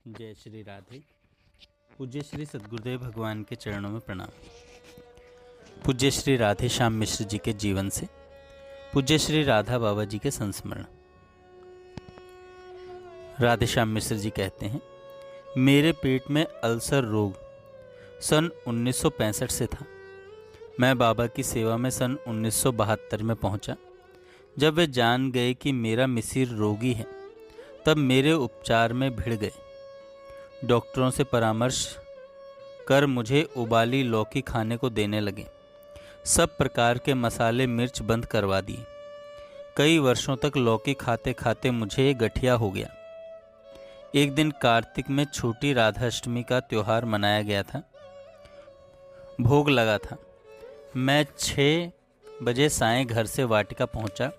जय श्री राधे। पूज्य श्री सद्गुरुदेव भगवान के चरणों में प्रणाम। पूज्य श्री राधे श्याम मिश्र जी के जीवन से पूज्य श्री राधा बाबा जी के संस्मरण। राधे श्याम मिश्र जी कहते हैं, मेरे पेट में अल्सर रोग सन 1965 से था। मैं बाबा की सेवा में सन 1972 में पहुंचा। जब वे जान गए कि मेरा मिसिर रोगी है, तब मेरे उपचार में भिड़ गए। डॉक्टरों से परामर्श कर मुझे उबाली लौकी खाने को देने लगे। सब प्रकार के मसाले मिर्च बंद करवा दिए। कई वर्षों तक लौकी खाते खाते मुझे गठिया हो गया। एक दिन कार्तिक में छोटी राधाष्टमी का त्यौहार मनाया गया था। भोग लगा था। मैं 6 बजे सायं घर से वाटिका पहुंचा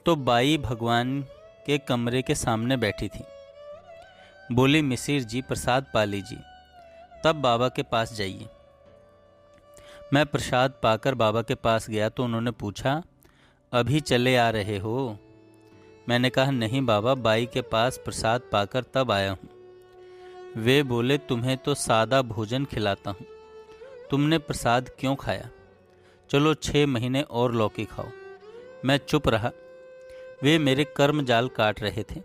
तो बाई भगवान के कमरे के सामने बैठी थी। बोली, मिसिर जी प्रसाद पा लीजिए, तब बाबा के पास जाइए। मैं प्रसाद पाकर बाबा के पास गया तो उन्होंने पूछा, अभी चले आ रहे हो? मैंने कहा, नहीं बाबा, बाई के पास प्रसाद पाकर तब आया हूँ। वे बोले, तुम्हें तो सादा भोजन खिलाता हूँ, तुमने प्रसाद क्यों खाया? चलो 6 महीने और लौकी खाओ। मैं चुप रहा। वे मेरे कर्म जाल काट रहे थे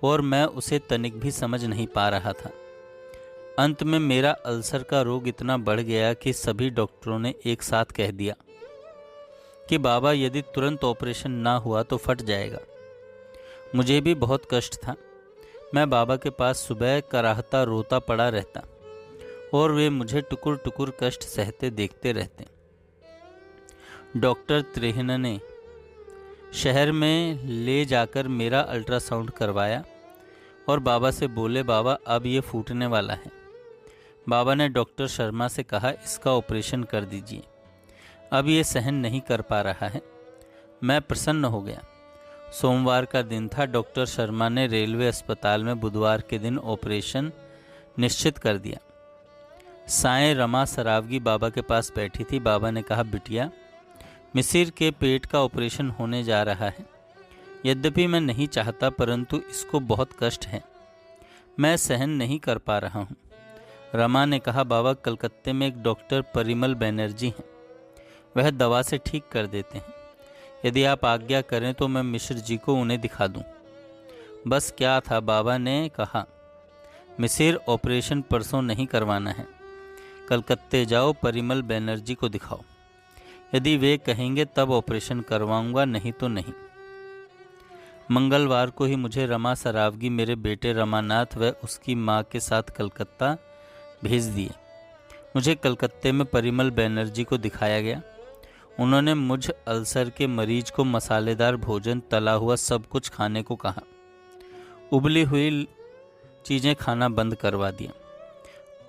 और मैं उसे तनिक भी समझ नहीं पा रहा था। अंत में मेरा अल्सर का रोग इतना बढ़ गया कि सभी डॉक्टरों ने एक साथ कह दिया कि बाबा यदि तुरंत ऑपरेशन ना हुआ तो फट जाएगा। मुझे भी बहुत कष्ट था। मैं बाबा के पास सुबह कराहता रोता पड़ा रहता और वे मुझे टुकुर टुकुर कष्ट सहते देखते रहते। डॉक्टर त्रेहन ने शहर में ले जाकर मेरा अल्ट्रासाउंड करवाया और बाबा से बोले, बाबा अब ये फूटने वाला है। बाबा ने डॉक्टर शर्मा से कहा, इसका ऑपरेशन कर दीजिए, अब ये सहन नहीं कर पा रहा है। मैं प्रसन्न हो गया। सोमवार का दिन था। डॉक्टर शर्मा ने रेलवे अस्पताल में बुधवार के दिन ऑपरेशन निश्चित कर दिया। सायं रमा सरावगी बाबा के पास बैठी थी। बाबा ने कहा, बिटिया, मिसिर के पेट का ऑपरेशन होने जा रहा है। यद्यपि मैं नहीं चाहता, परंतु इसको बहुत कष्ट है, मैं सहन नहीं कर पा रहा हूँ। रमा ने कहा, बाबा, कलकत्ते में एक डॉक्टर परिमल बनर्जी हैं, वह दवा से ठीक कर देते हैं। यदि आप आज्ञा करें तो मैं मिश्र जी को उन्हें दिखा दूं। बस क्या था, बाबा ने कहा, मिसिर ऑपरेशन परसों नहीं करवाना है, कलकत्ते जाओ, परिमल बनर्जी को दिखाओ। यदि वे कहेंगे तब ऑपरेशन करवाऊंगा, नहीं तो नहीं। मंगलवार को ही मुझे रमा सरावगी मेरे बेटे रमानाथ व उसकी मां के साथ कलकत्ता भेज दिए। मुझे कलकत्ते में परिमल बनर्जी को दिखाया गया। उन्होंने मुझ अल्सर के मरीज को मसालेदार भोजन, तला हुआ सब कुछ खाने को कहा। उबली हुई चीज़ें खाना बंद करवा दिया।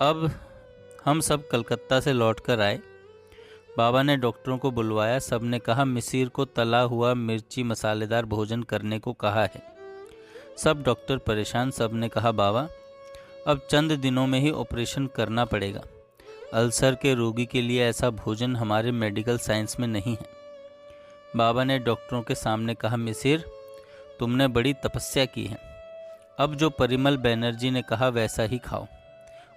अब हम सब कलकत्ता से लौटकर आए। बाबा ने डॉक्टरों को बुलवाया। सब ने कहा, मिसिर को तला हुआ मिर्ची मसालेदार भोजन करने को कहा है। सब डॉक्टर परेशान। सब ने कहा, बाबा, अब चंद दिनों में ही ऑपरेशन करना पड़ेगा। अल्सर के रोगी के लिए ऐसा भोजन हमारे मेडिकल साइंस में नहीं है। बाबा ने डॉक्टरों के सामने कहा, मिसिर, तुमने बड़ी तपस्या की है। अब जो परिमल बनर्जी ने कहा वैसा ही खाओ,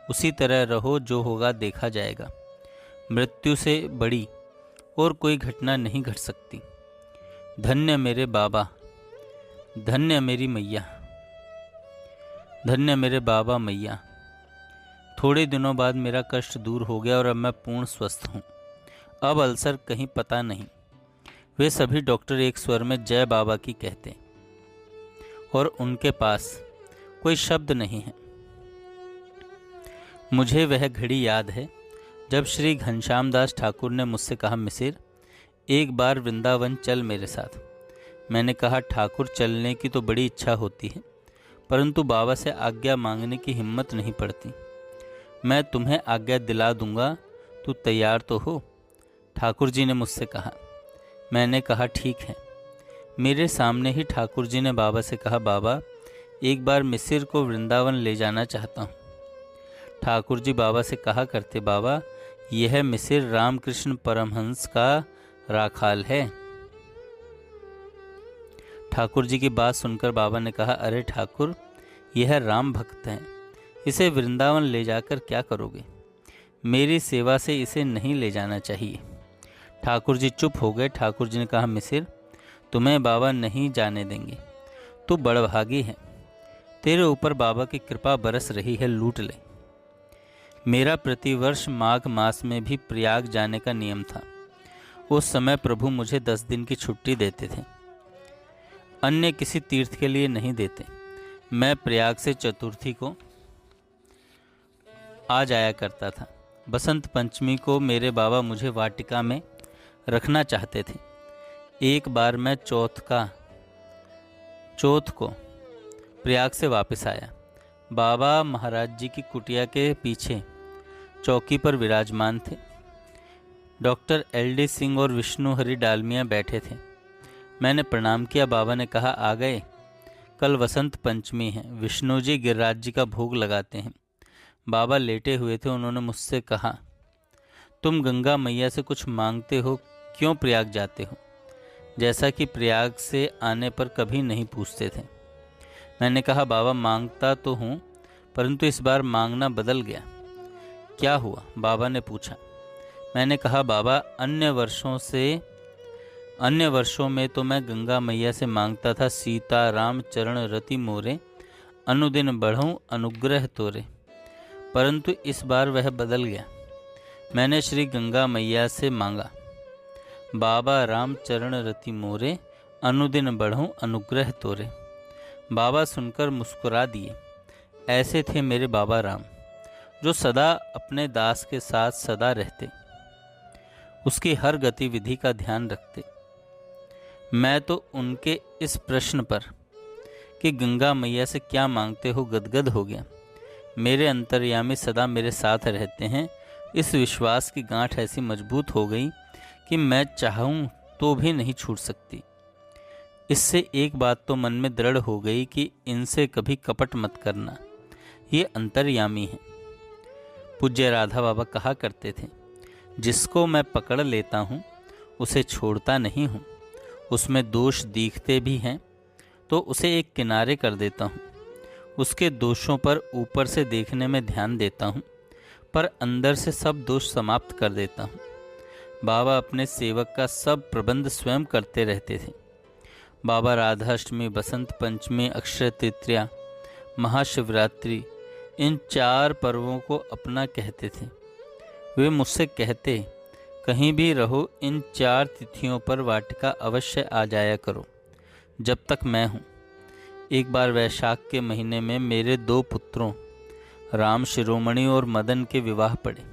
उसी तरह रहो, जो होगा देखा जाएगा। मृत्यु से बड़ी और कोई घटना नहीं घट सकती। धन्य मेरे बाबा, धन्य मेरी मैया, धन्य मेरे बाबा मैया। थोड़े दिनों बाद मेरा कष्ट दूर हो गया और अब मैं पूर्ण स्वस्थ हूँ। अब अल्सर कहीं पता नहीं। वे सभी डॉक्टर एक स्वर में जय बाबा की कहते और उनके पास कोई शब्द नहीं है। मुझे वह घड़ी याद है जब श्री घनश्याम दास ठाकुर ने मुझसे कहा, मिसिर, एक बार वृंदावन चल मेरे साथ। मैंने कहा, ठाकुर, चलने की तो बड़ी इच्छा होती है, परंतु बाबा से आज्ञा मांगने की हिम्मत नहीं पड़ती। मैं तुम्हें आज्ञा दिला दूंगा, तू तैयार तो हो? ठाकुर जी ने मुझसे कहा। मैंने कहा, ठीक है। मेरे सामने ही ठाकुर जी ने बाबा से कहा, बाबा, एक बार मिसिर को वृंदावन ले जाना चाहता हूँ। ठाकुर जी बाबा से कहा करते, बाबा, यह मिसिर रामकृष्ण परमहंस का राखाल है। ठाकुर जी की बात सुनकर बाबा ने कहा, अरे ठाकुर, यह राम भक्त है, इसे वृंदावन ले जाकर क्या करोगे? मेरी सेवा से इसे नहीं ले जाना चाहिए। ठाकुर जी चुप हो गए। ठाकुर जी ने कहा, मिसिर, तुम्हें बाबा नहीं जाने देंगे। तू बड़भागी है, तेरे ऊपर बाबा की कृपा बरस रही है, लूट ले। मेरा प्रतिवर्ष माघ मास में भी प्रयाग जाने का नियम था। उस समय प्रभु मुझे 10 दिन की छुट्टी देते थे, अन्य किसी तीर्थ के लिए नहीं देते। मैं प्रयाग से चतुर्थी को आ जाया करता था। बसंत पंचमी को मेरे बाबा मुझे वाटिका में रखना चाहते थे। एक बार मैं चौथ को प्रयाग से वापस आया। बाबा महाराज जी की कुटिया के पीछे चौकी पर विराजमान थे। डॉक्टर LD सिंह और विष्णु हरि डालमिया बैठे थे। मैंने प्रणाम किया। बाबा ने कहा, आ गए? कल वसंत पंचमी है, विष्णु जी गिरिराज जी का भोग लगाते हैं। बाबा लेटे हुए थे। उन्होंने मुझसे कहा, तुम गंगा मैया से कुछ मांगते हो, क्यों प्रयाग जाते हो? जैसा कि प्रयाग से आने पर कभी नहीं पूछते थे। मैंने कहा, बाबा मांगता तो हूँ, परंतु इस बार मांगना बदल गया। क्या हुआ? बाबा ने पूछा। मैंने कहा, बाबा अन्य वर्षों में तो मैं गंगा मैया से मांगता था, सीता राम चरण रति मोरे, अनुदिन बढ़ूं अनुग्रह तोरे, परंतु इस बार वह बदल गया। मैंने श्री गंगा मैया से मांगा, बाबा राम चरण रति मोरे, अनुदिन बढ़ूं अनुग्रह तोरे। बाबा सुनकर मुस्कुरा दिए। ऐसे थे मेरे बाबा राम, जो सदा अपने दास के साथ सदा रहते, उसकी हर गतिविधि का ध्यान रखते। मैं तो उनके इस प्रश्न पर कि गंगा मैया से क्या मांगते हो गदगद हो गया। मेरे अंतर्यामी सदा मेरे साथ रहते हैं, इस विश्वास की गांठ ऐसी मजबूत हो गई कि मैं चाहूं तो भी नहीं छूट सकती। इससे एक बात तो मन में दृढ़ हो गई कि इनसे कभी कपट मत करना, ये अंतर्यामी है। पूज्य राधा बाबा कहा करते थे, जिसको मैं पकड़ लेता हूँ उसे छोड़ता नहीं हूँ। उसमें दोष दिखते भी हैं तो उसे एक किनारे कर देता हूँ। उसके दोषों पर ऊपर से देखने में ध्यान देता हूँ, पर अंदर से सब दोष समाप्त कर देता हूँ। बाबा अपने सेवक का सब प्रबंध स्वयं करते रहते थे। बाबा राधाष्टमी, बसंत पंचमी, अक्षय तृतीया, महाशिवरात्रि, इन 4 पर्वों को अपना कहते थे। वे मुझसे कहते, कहीं भी रहो, इन 4 तिथियों पर वाटिका अवश्य आ जाया करो, जब तक मैं हूँ। एक बार वैशाख के महीने में मेरे 2 पुत्रों राम शिरोमणि और मदन के विवाह पड़े।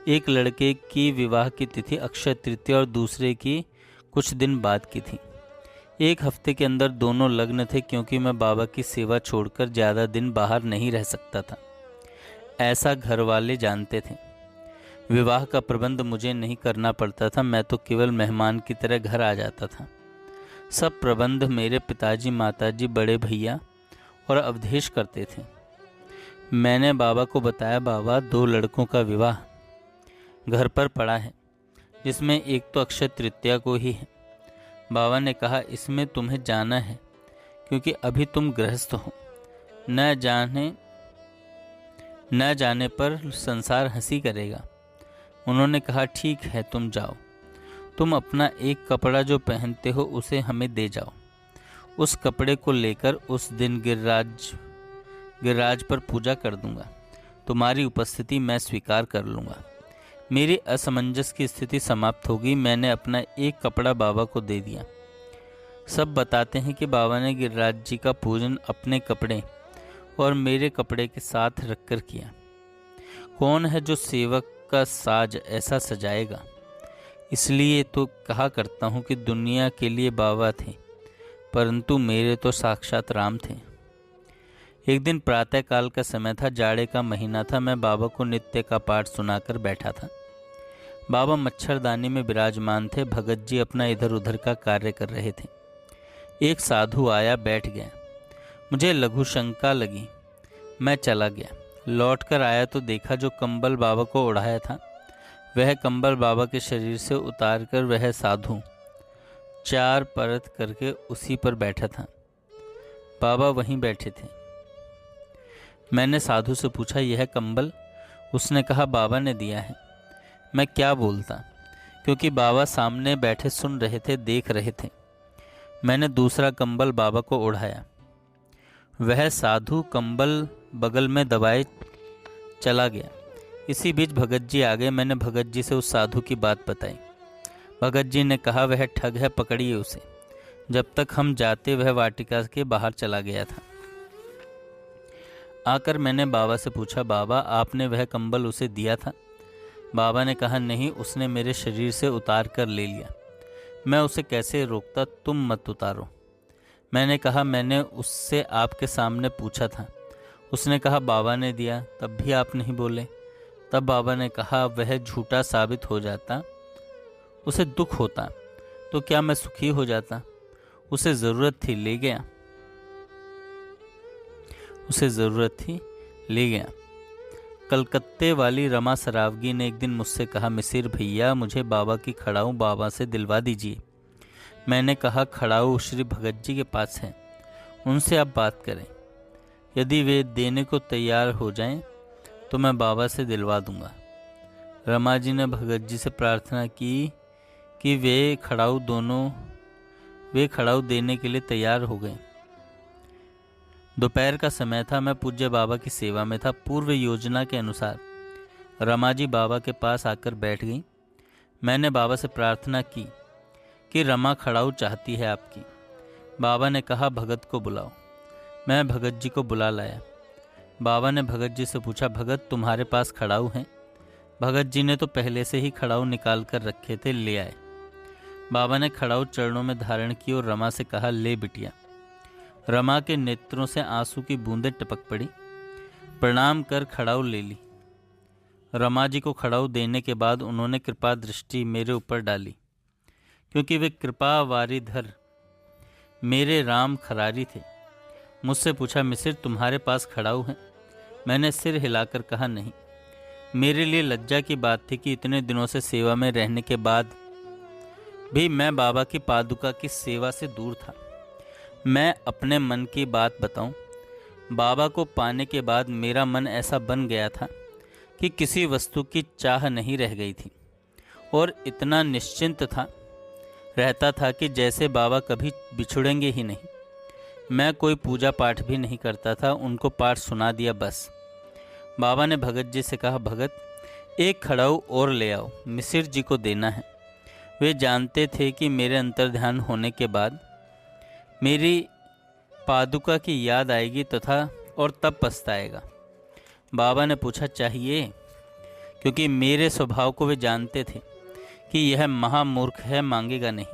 एक लड़के की विवाह की तिथि अक्षय तृतीया और दूसरे की कुछ दिन बाद की थी। एक हफ्ते के अंदर दोनों लग्न थे, क्योंकि मैं बाबा की सेवा छोड़कर ज़्यादा दिन बाहर नहीं रह सकता था। ऐसा घर वाले जानते थे। विवाह का प्रबंध मुझे नहीं करना पड़ता था, मैं तो केवल मेहमान की तरह घर आ जाता था। सब प्रबंध मेरे पिताजी, माताजी, बड़े भैया और अवधेश करते थे। मैंने बाबा को बताया, बाबा 2 लड़कों का विवाह घर पर पड़ा है, जिसमें एक तो अक्षय तृतीया को ही है। बाबा ने कहा, इसमें तुम्हें जाना है, क्योंकि अभी तुम गृहस्थ हो। न जाने पर संसार हंसी करेगा। उन्होंने कहा, ठीक है, तुम जाओ। तुम अपना एक कपड़ा जो पहनते हो उसे हमें दे जाओ। उस कपड़े को लेकर उस दिन गिरिराज पर पूजा कर दूंगा। तुम्हारी उपस्थिति मैं स्वीकार कर लूँगा। मेरी असमंजस की स्थिति समाप्त होगी। मैंने अपना एक कपड़ा बाबा को दे दिया। सब बताते हैं कि बाबा ने गिरिराज जी का पूजन अपने कपड़े और मेरे कपड़े के साथ रखकर किया। कौन है जो सेवक का साज ऐसा सजाएगा? इसलिए तो कहा करता हूँ कि दुनिया के लिए बाबा थे, परंतु मेरे तो साक्षात राम थे। एक दिन प्रातःकाल का समय था, जाड़े का महीना था। मैं बाबा को नित्य का पाठ सुनाकर बैठा था। बाबा मच्छरदानी में विराजमान थे। भगत जी अपना इधर उधर का कार्य कर रहे थे। एक साधु आया, बैठ गया। मुझे लघु शंका लगी। मैं चला गया। लौटकर आया तो देखा जो कंबल बाबा को ओढ़ाया था, वह कंबल बाबा के शरीर से उतारकर वह साधु 4 परत करके उसी पर बैठा था। बाबा वहीं बैठे थे। मैंने साधु से पूछा, यह कंबल? उसने कहा, बाबा ने दिया है। मैं क्या बोलता, क्योंकि बाबा सामने बैठे सुन रहे थे, देख रहे थे। मैंने दूसरा कंबल बाबा को ओढ़ाया। वह साधु कंबल बगल में दबाए चला गया। इसी बीच भगत जी आ गए। मैंने भगत जी से उस साधु की बात बताई। भगत जी ने कहा, वह ठग है, पकड़िए उसे। जब तक हम जाते वह वाटिका के बाहर चला गया था। आकर मैंने बाबा से पूछा, बाबा आपने वह कंबल उसे दिया था? बाबा ने कहा, नहीं, उसने मेरे शरीर से उतार कर ले लिया। मैं उसे कैसे रोकता, तुम मत उतारो। मैंने कहा, मैंने उससे आपके सामने पूछा था। उसने कहा, बाबा ने दिया। तब भी आप नहीं बोले। तब बाबा ने कहा, वह झूठा साबित हो जाता, उसे दुख होता, तो क्या मैं सुखी हो जाता? उसे ज़रूरत थी, ले गया। उसे ज़रूरत थी, ले गया। कलकत्ते वाली रमा सरावगी ने एक दिन मुझसे कहा, मिसिर भैया, मुझे बाबा की खड़ाऊ बाबा से दिलवा दीजिए। मैंने कहा, खड़ाऊ श्री भगत जी के पास है, उनसे आप बात करें। यदि वे देने को तैयार हो जाएं, तो मैं बाबा से दिलवा दूंगा। रमा जी ने भगत जी से प्रार्थना की कि वे खड़ाऊ देने के लिए तैयार हो गए। दोपहर का समय था। मैं पूज्य बाबा की सेवा में था। पूर्व योजना के अनुसार रमा जी बाबा के पास आकर बैठ गई। मैंने बाबा से प्रार्थना की कि रमा खड़ाऊ चाहती है आपकी। बाबा ने कहा, भगत को बुलाओ। मैं भगत जी को बुला लाया। बाबा ने भगत जी से पूछा, भगत तुम्हारे पास खड़ाऊ हैं? भगत जी ने तो पहले से ही खड़ाऊ निकाल कर रखे थे, ले आए। बाबा ने खड़ाऊ चरणों में धारण की और रमा से कहा, ले बिटिया। रमा के नेत्रों से आंसू की बूंदें टपक पड़ी। प्रणाम कर खड़ाऊ ले ली। रमा जी को खड़ाऊ देने के बाद उन्होंने कृपा दृष्टि मेरे ऊपर डाली, क्योंकि वे कृपा वारिधर मेरे राम खरारी थे। मुझसे पूछा, मिसिर तुम्हारे पास खड़ाऊ है? मैंने सिर हिलाकर कहा, नहीं। मेरे लिए लज्जा की बात थी कि इतने दिनों से सेवा में रहने के बाद भी मैं बाबा की पादुका की सेवा से दूर था। मैं अपने मन की बात बताऊं, बाबा को पाने के बाद मेरा मन ऐसा बन गया था कि किसी वस्तु की चाह नहीं रह गई थी, और इतना निश्चिंत रहता था कि जैसे बाबा कभी बिछुड़ेंगे ही नहीं। मैं कोई पूजा पाठ भी नहीं करता था, उनको पाठ सुना दिया बस। बाबा ने भगत जी से कहा, भगत एक खड़ाऊ और ले आओ, मिसिर जी को देना है। वे जानते थे कि मेरे अंतर्ध्यान होने के बाद मेरी पादुका की याद आएगी और तब पछताएगा। बाबा ने पूछा, चाहिए? क्योंकि मेरे स्वभाव को वे जानते थे कि यह महामूर्ख है, मांगेगा नहीं।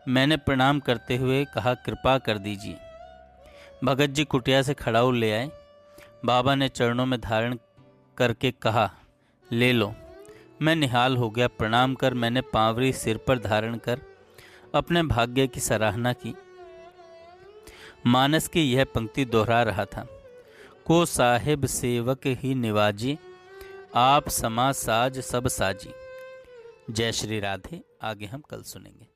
मैंने प्रणाम करते हुए कहा, कृपा कर दीजिए। भगत जी कुटिया से खड़ाऊ ले आए। बाबा ने चरणों में धारण करके कहा, ले लो। मैं निहाल हो गया। प्रणाम कर मैंने पांवरी सिर पर धारण कर अपने भाग्य की सराहना की। मानस की यह पंक्ति दोहरा रहा था, को साहिब सेवक ही निवाजी, आप समा साज सब साजी। जय श्री राधे। आगे हम कल सुनेंगे।